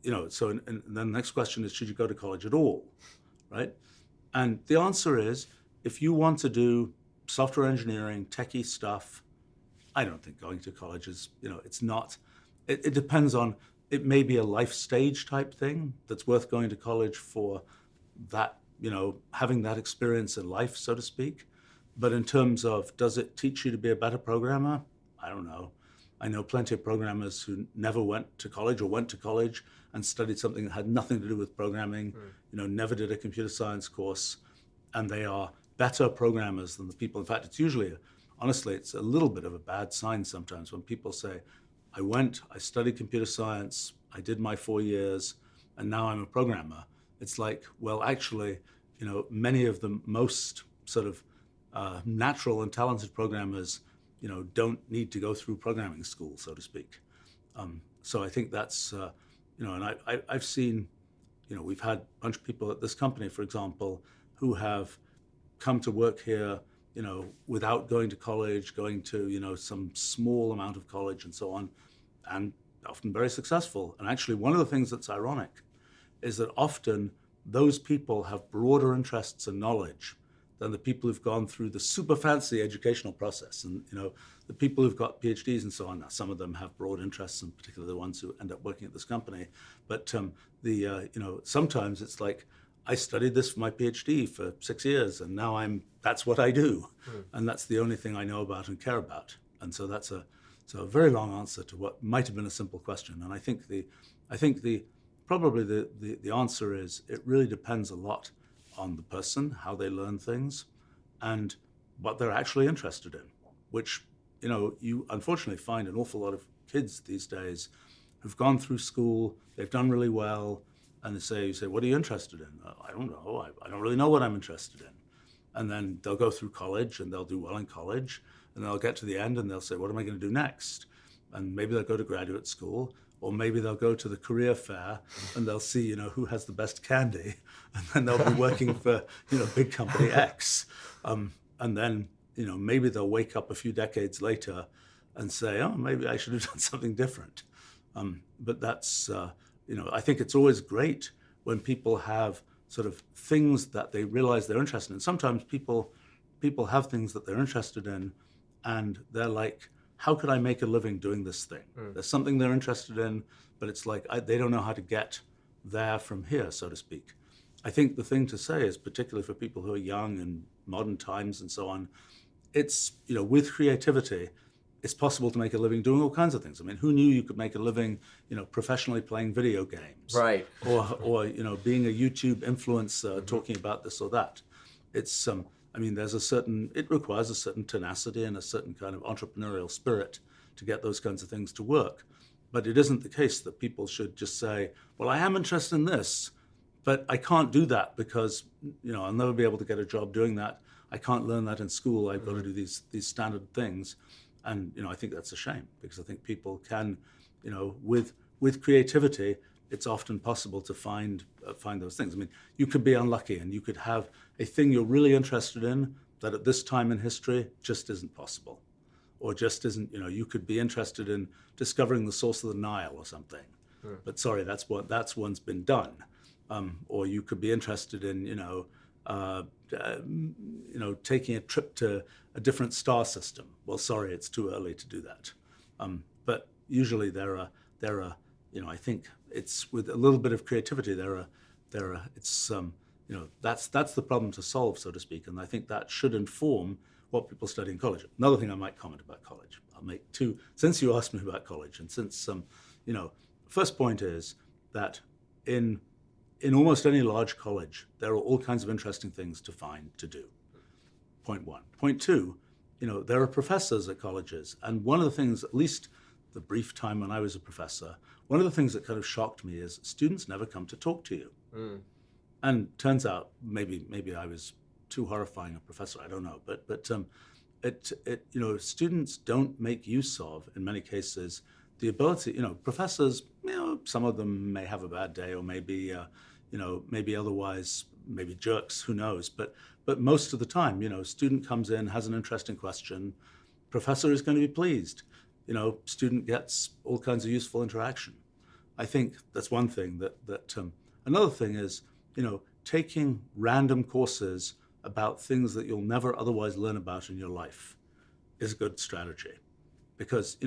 and then the next question is, should you go to college at all, right? And the answer is, if you want to do software engineering, techie stuff, I don't think going to college is, it's not, it depends on, it may be a life stage type thing that's worth going to college for that, having that experience in life, so to speak. But in terms of, does it teach you to be a better programmer? I don't know. I know plenty of programmers who never went to college or went to college and studied something that had nothing to do with programming, never did a computer science course, and they are better programmers than the people. In fact, it's usually, honestly, it's a little bit of a bad sign sometimes when people say, I studied computer science, I did my 4 years, and now I'm a programmer. It's like, well, actually, many of the most sort of natural and talented programmers, don't need to go through programming school, so to speak. So I think that's, and I've seen, we've had a bunch of people at this company, for example, who have come to work here, without going to college, going to, some small amount of college and so on, and often very successful. And actually, one of the things that's ironic is that often those people have broader interests and knowledge than the people who've gone through the super fancy educational process. And, the people who've got PhDs and so on, now some of them have broad interests, and particularly the ones who end up working at this company. But sometimes it's like, I studied this for my PhD for 6 years, and now that's what I do. And that's the only thing I know about and care about. And so that's a very long answer to what might have been a simple question. And I think probably the answer is, it really depends a lot on the person, how they learn things, and what they're actually interested in, which, you unfortunately find an awful lot of kids these days who've gone through school, they've done really well, and you say, what are you interested in? I don't know, I don't really know what I'm interested in. And then they'll go through college and they'll do well in college, and they'll get to the end and they'll say, what am I going to do next? And maybe they'll go to graduate school, or maybe they'll go to the career fair and they'll see, who has the best candy, and then they'll be working for, big company X. And then, maybe they'll wake up a few decades later and say, oh, maybe I should have done something different. But that's, I think it's always great when people have sort of things that they realize they're interested in. Sometimes people have things that they're interested in, and they're like, how could I make a living doing this thing? There's something they're interested in, but it's like they don't know how to get there from here, so to speak. I think the thing to say is, particularly for people who are young and modern times and so on, it's, with creativity, it's possible to make a living doing all kinds of things. I mean, who knew you could make a living, professionally playing video games? Right. Or being a YouTube influencer, talking about this or that. It's, it requires a certain tenacity and a certain kind of entrepreneurial spirit to get those kinds of things to work. But it isn't the case that people should just say, well, I am interested in this, but I can't do that because, I'll never be able to get a job doing that. I can't learn that in school. I've got to do these standard things. And, I think that's a shame, because I think people can, with creativity, it's often possible to find those things. I mean, you could be unlucky and you could have a thing you're really interested in that at this time in history just isn't possible, or just isn't, you could be interested in discovering the source of the Nile or something. But sorry, that's one's been done. Or you could be interested in, taking a trip to a different star system. Well, sorry, it's too early to do that. But usually there are, I think it's with a little bit of creativity, that's the problem to solve, so to speak. And I think that should inform what people study in college. Another thing I might comment about college, I'll make two, since you asked me about college, and since, first point is that in almost any large college, there are all kinds of interesting things to find to do. Point one. Point two, there are professors at colleges. And one of the things, at least the brief time when I was a professor, one of the things that kind of shocked me is students never come to talk to you. And turns out, maybe I was too horrifying a professor, I don't know. But students don't make use of, in many cases, the ability, professors, some of them may have a bad day, or maybe otherwise, maybe jerks, who knows. But most of the time, student comes in, has an interesting question, professor is going to be pleased. Student gets all kinds of useful interaction. I think that's one thing. Another thing is, taking random courses about things that you'll never otherwise learn about in your life is a good strategy, because